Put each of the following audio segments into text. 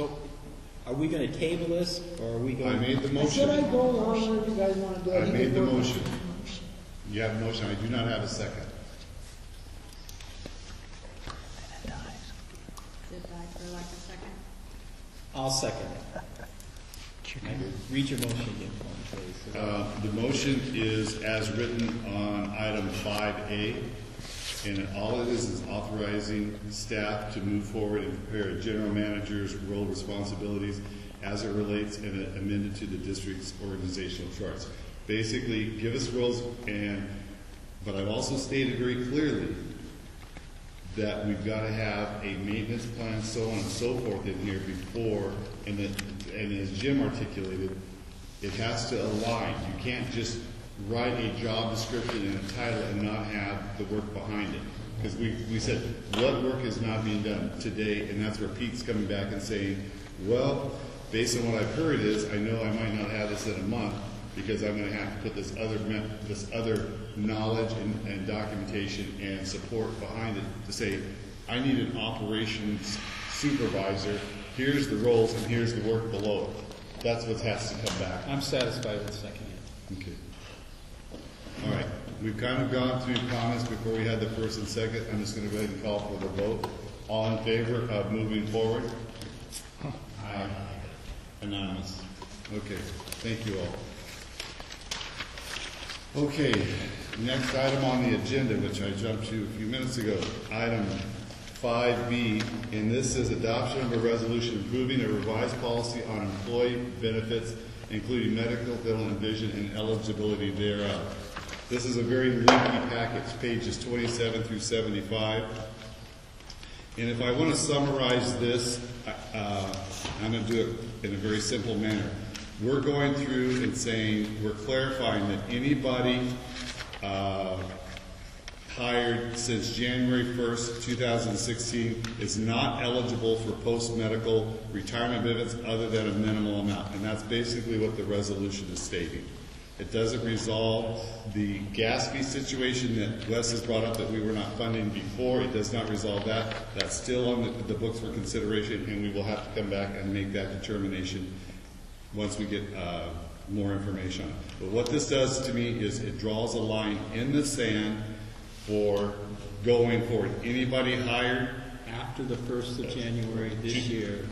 So, are we gonna table this, or are we going? I made the I motion. said I'd go along with it if you guys want to do it. I made the motion. You have a motion, I do not have a second. Did I for like a second? I'll second it. Read your motion again for me, please. The motion is as written on item 5A, and all it is authorizing staff to move forward and prepare a general manager's role responsibilities as it relates and amended to the district's organizational charts. Basically, give us roles, but I've also stated very clearly that we've got to have a maintenance plan, so on and so forth in here before, and as Jim articulated, it has to align. You can't just write a job description and a title and not have the work behind it. Because we said, what work is not being done today, and that's where Pete's coming back and saying, well, based on what I've heard is, I know I might not have this in a month, because I'm going to have to put this other knowledge and documentation and support behind it to say, I need an operations supervisor, here's the roles and here's the work below it. That's what has to come back. I'm satisfied with seconding it. Okay. All right. We've kind of gone through comments before we had the first and second. I'm just going to go ahead and call for the vote. All in favor of moving forward? Aye. Anonymous. Okay. Thank you all. Okay, next item on the agenda, which I jumped to a few minutes ago, item 5B, and this is adoption of a resolution approving a revised policy on employee benefits, including medical, dental, and vision, and eligibility thereof. This is a very lengthy package, pages 27 through 75. And if I want to summarize this, I'm going to do it in a very simple manner. We're going through and saying, we're clarifying that anybody hired since January 1st, 2016 is not eligible for post-medical retirement benefits other than a minimal amount. And that's basically what the resolution is stating. It doesn't resolve the gas fee situation that Wes has brought up that we were not funding before. It does not resolve that. That's still on the books for consideration, and we will have to come back and make that determination once we get more information on it. But what this does to me is it draws a line in the sand for going forward. Anybody hired After the 1st of January this year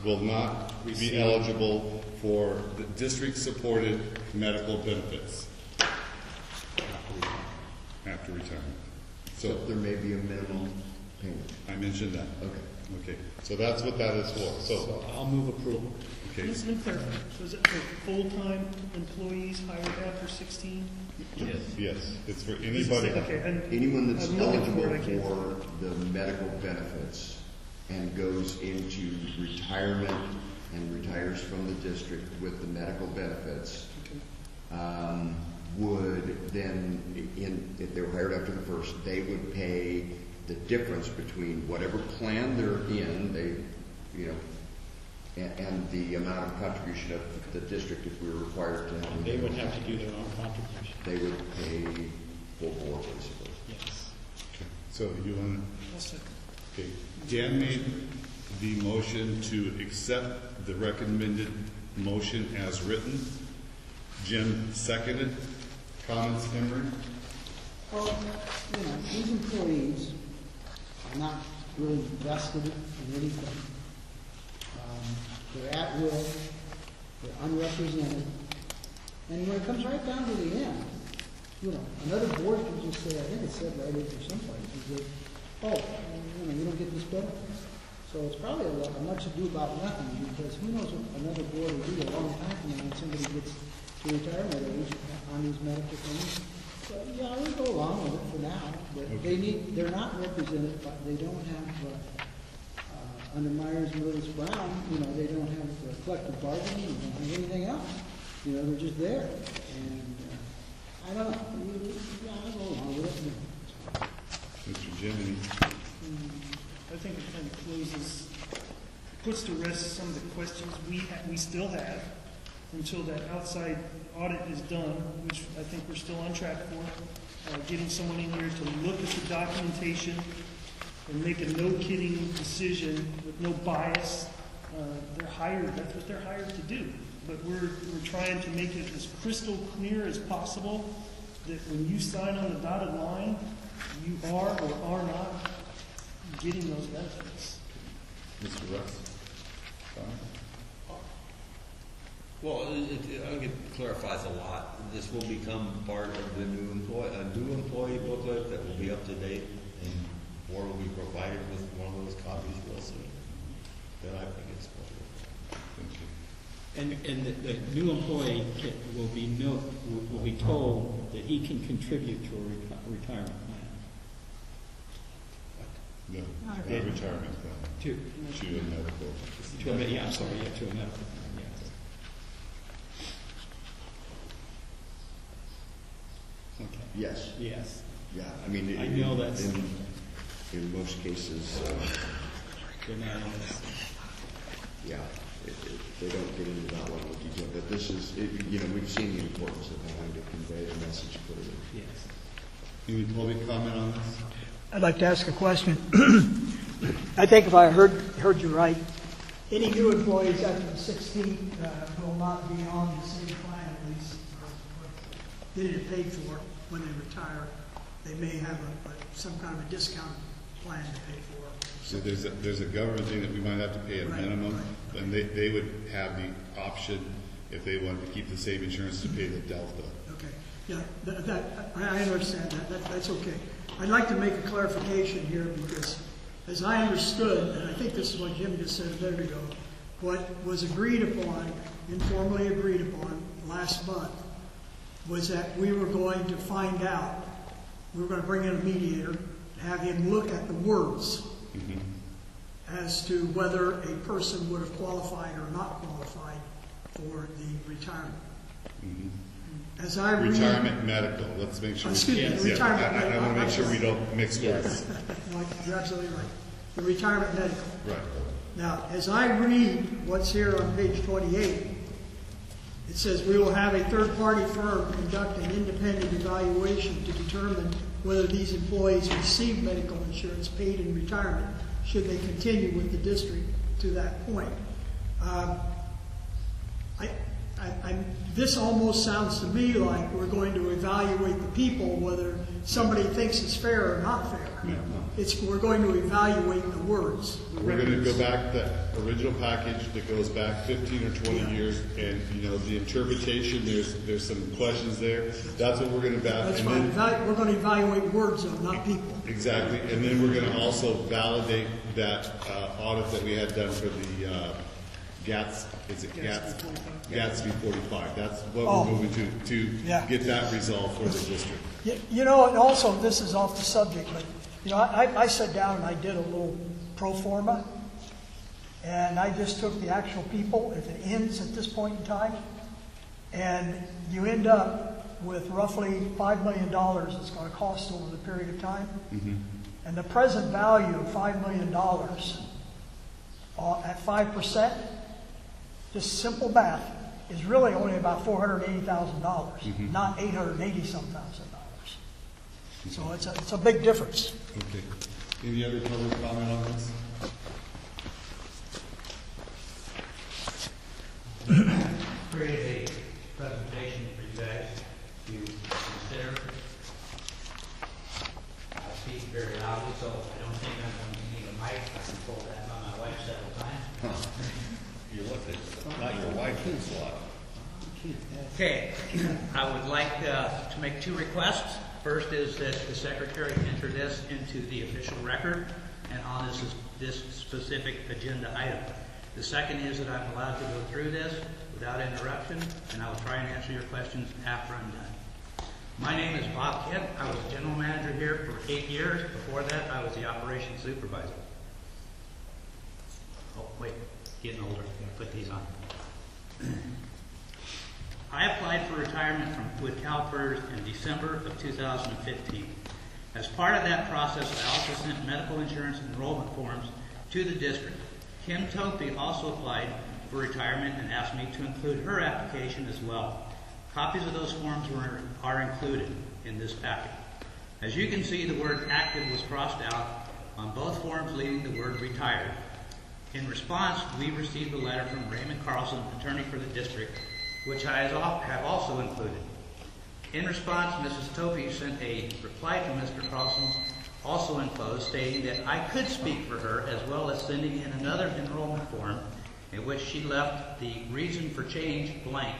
will not be eligible for the district-supported medical benefits after retirement. So there may be a minimum payment. I mentioned that. Okay. Okay. So that's what that is for. So I'll move approval. Okay. Let me clarify. So is it for full-time employees hired after 16? Yes. Yes. It's for anybody. Okay, and Anyone that's I'm looking eligible for it, I can't- for the medical benefits and goes into retirement and retires from the district with the medical benefits would then, if they were hired after the first, they would pay the difference between whatever plan they're in, and the amount of contribution of the district if we were required to have them. They would have to do their own contribution. They would pay full board, basically. Yes. Okay. So you want I'll second. to? Okay. Dan made the motion to accept the recommended motion as written. Jim seconded. Comments, Henry? Well, these employees are not really vested in anything. They're at will, they're unrepresented, and when it comes right down to the end, another board can just say, I think it said right in there someplace, is that, you don't get this benefit. So it's probably a much ado about nothing, because who knows what another board will do a long time from now when somebody gets to retirement age on these medical things. So, yeah, I would go along with it for now, but they're not represented, but they don't have, under Myers and Lewis Brown, they don't have collective bargaining, they don't have anything else. They're just there. And I don't know. Yeah, I'll go along with it. Mr. Jimmy? I think it kind of closes, puts to rest some of the questions we still have until that outside audit is done, which I think we're still on track for. Getting someone in here to look at the documentation and make a no-kidding decision with no bias hired, that's what they're hired to do. But we're trying to make it as crystal clear as possible that when you sign on the dotted line, you are or are not getting those benefits. Mr. Russ? Fine. Well, I think it clarifies a lot. This will become part of the new employee booklet that will be up to date, and more will be provided with one of those copies real soon. That I think is Thank you. And the new employee will be told that he can contribute to a retirement plan. No, the retirement plan. To To a medical. a medical plan, yes. Okay. Yes, Yes. yeah, I mean. I know that's- In most cases, They're not on this. yeah, they don't get into that level of detail, but this is, we've seen the importance of having to convey the message clearly. Yes. Any public comment on this? I'd like to ask a question. I think if I heard you right, any new employees after the 16th will not be on the same plan, at least, or getting it paid for when they retire. They may have some kind of a discount plan to pay for. So there's a government thing that we might have to pay a Right, minimum, and they would have the option, if they wanted to keep the same insurance, to pay the delta. Okay, yeah, I understand that. That's okay. I'd like to make a clarification here because, as I understood, and I think this is what Jim just said a minute ago, what was agreed upon, informally agreed upon last month, was that we were going to find out, we were going to bring in a mediator, have him look at the words as to whether a person would have qualified or not qualified for the retirement. As I read, Retirement medical, let's make sure. Excuse me, Yeah, retirement I want to make sure we don't mix words. You're absolutely right. The retirement medical. Right. Now, as I read what's here on page 28, it says we will have a third-party firm conduct an independent evaluation to determine whether these employees receive medical insurance paid in retirement should they continue with the district to that point. This almost sounds to me like we're going to evaluate the people, whether somebody thinks it's fair or not fair. We're going to evaluate the words. We're going to go back to that original package that goes back 15 or 20 years, and the interpretation, there's some questions there. That's what we're going to That's fine. We're going to evaluate words, though, not people. Exactly, and then we're going to also validate that audit that we had done for the Gatsby 45. That's what we're moving to get that resolved for the district. And also, this is off the subject, but, I sat down and I did a little pro forma, and I just took the actual people, if it ends at this point in time, and you end up with roughly $5 million it's going to cost over the period of time. And the present value of $5 million at 5%, just simple math, is really only about $480,000, not $880,000. So it's a big difference. Okay. Any other public comment on this? Create a presentation for you guys to consider. I speak very loudly, so I don't think I'm going to need a mic. I can pull that on my wife several times. you look at not your wife who's lot. Okay, I would like to make two requests. First is that the secretary enter this into the official record and on this specific agenda item. The second is that I'm allowed to go through this without interruption, and I will try and answer your questions after I'm done. My name is Bob Kent. I was general manager here for 8 years. Before that, I was the operations supervisor. Oh, wait, getting older. I'm going to put these on. I applied for retirement with CalPERS in December of 2015. As part of that process, I also sent medical insurance enrollment forms to the district. Kim Topi also applied for retirement and asked me to include her application as well. Copies of those forms are included in this packet. As you can see, the word active was crossed out on both forms, leaving the word retired. In response, we received a letter from Raymond Carlson, attorney for the district, which I have also included. In response, Mrs. Topi sent a reply to Mr. Carlson's, also enclosed, stating that I could speak for her, as well as sending in another enrollment form in which she left the reason for change blank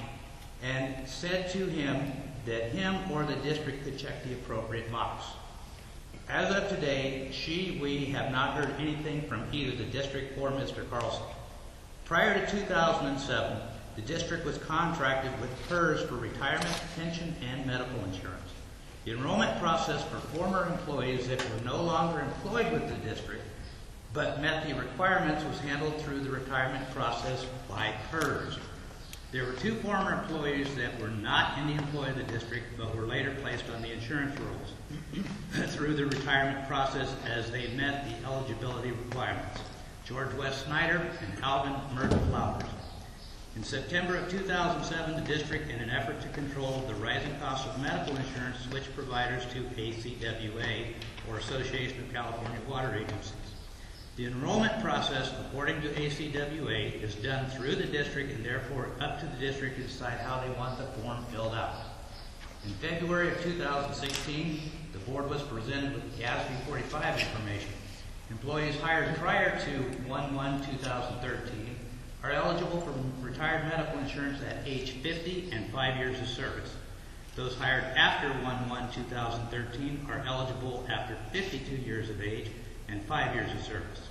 and said to him that him or the district could check the appropriate box. As of today, we have not heard anything from either the district or Mr. Carlson. Prior to 2007, the district was contracted with PERS for retirement, pension, and medical insurance. The enrollment process for former employees that were no longer employed with the district but met the requirements was handled through the retirement process by PERS. There were 2 former employees that were not in the employ of the district but were later placed on the insurance rolls through the retirement process as they met the eligibility requirements. George West Snyder and Alvin Merton Flowers. In September of 2007, the district, in an effort to control the rising cost of medical insurance, switched providers to ACWA, or Association of California Water Agencies. The enrollment process, according to ACWA, is done through the district and therefore up to the district to decide how they want the form filled out. In February of 2016, the board was presented with the GASB 45 information. Employees hired prior to 1/1/2013 are eligible for retired medical insurance at age 50 and 5 years of service. Those hired after 1/1/2013 are eligible after 52 years of age and 5 years of service.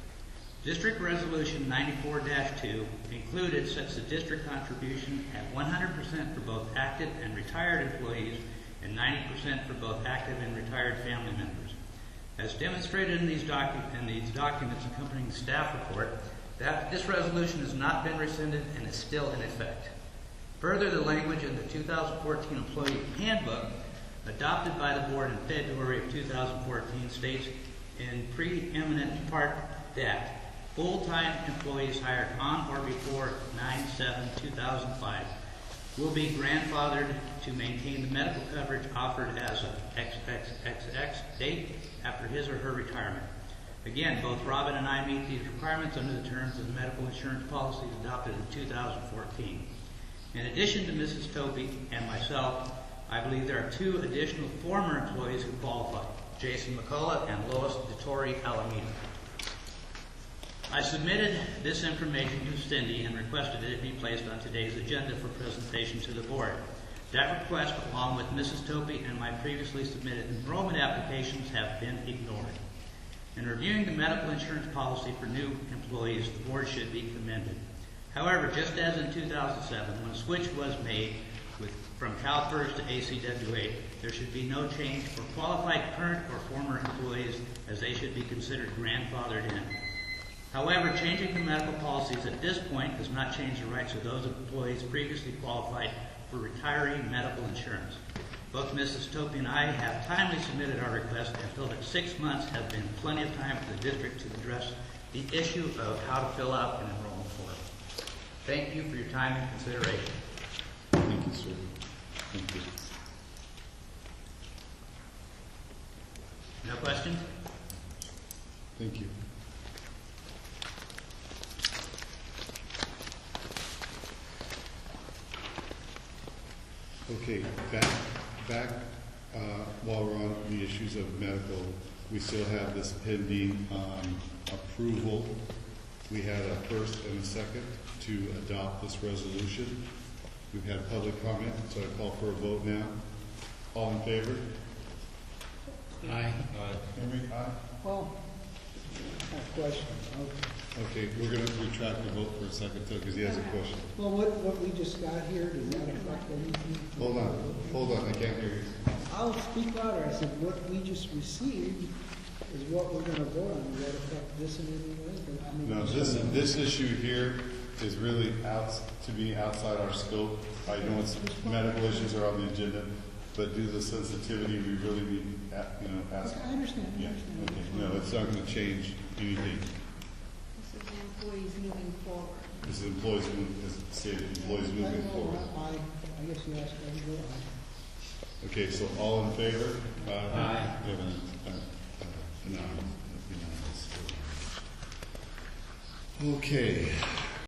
District Resolution 94-2 included sets the district contribution at 100% for both active and retired employees and 90% for both active and retired family members. As demonstrated in these documents accompanying the staff report, this resolution has not been rescinded and is still in effect. Further, the language in the 2014 Employee Handbook, adopted by the board in February of 2014, states in preeminent part that full-time employees hired on or before 9/7/2005 will be grandfathered to maintain the medical coverage offered as of XXXX date after his or her retirement. Again, both Robin and I meet these requirements under the terms of the medical insurance policies adopted in 2014. In addition to Mrs. Topi and myself, I believe there are 2 additional former employees who qualify, Jason McCullough and Lois DeTore Alameda. I submitted this information to Cindy and requested that it be placed on today's agenda for presentation to the board. That request, along with Mrs. Topi and my previously submitted enrollment applications, have been ignored. In reviewing the medical insurance policy for new employees, the board should be commended. However, just as in 2007, when a switch was made from CalPERS to ACWA, there should be no change for qualified current or former employees, as they should be considered grandfathered in. However, changing the medical policies at this point does not change the rights of those employees previously qualified for retiree medical insurance. Both Mrs. Topi and I have timely submitted our request and feel that 6 months have been plenty of time for the district to address the issue of how to fill out an enrollment form. Thank you for your time and consideration. Thank you, sir. Thank you. No questions? Thank you. Okay, back while we're on the issues of medical, we still have this pending approval. We had a first and a second to adopt this resolution. We've had public comment, so I call for a vote now. All in favor? Aye. Henry, aye? Well, I have a question. Okay, we're going to retract the vote for a second, though, because he has a question. Well, what we just got here, does that affect anything? Hold on, I can't hear you. I'll speak louder. I said, what we just received is what we're gonna vote on. Does that affect this in any way? I mean, No, this issue here is really to be outside our scope. I know it's medical issues are on the agenda, but due to the sensitivity, we really need, ask. Okay, I understand. Yeah, okay. No, it's not going to change anything. This is employees moving forward. This is employees, employees moving forward. I guess you asked me to go on. Okay, so all in favor? Aye. We have unanimous. Okay,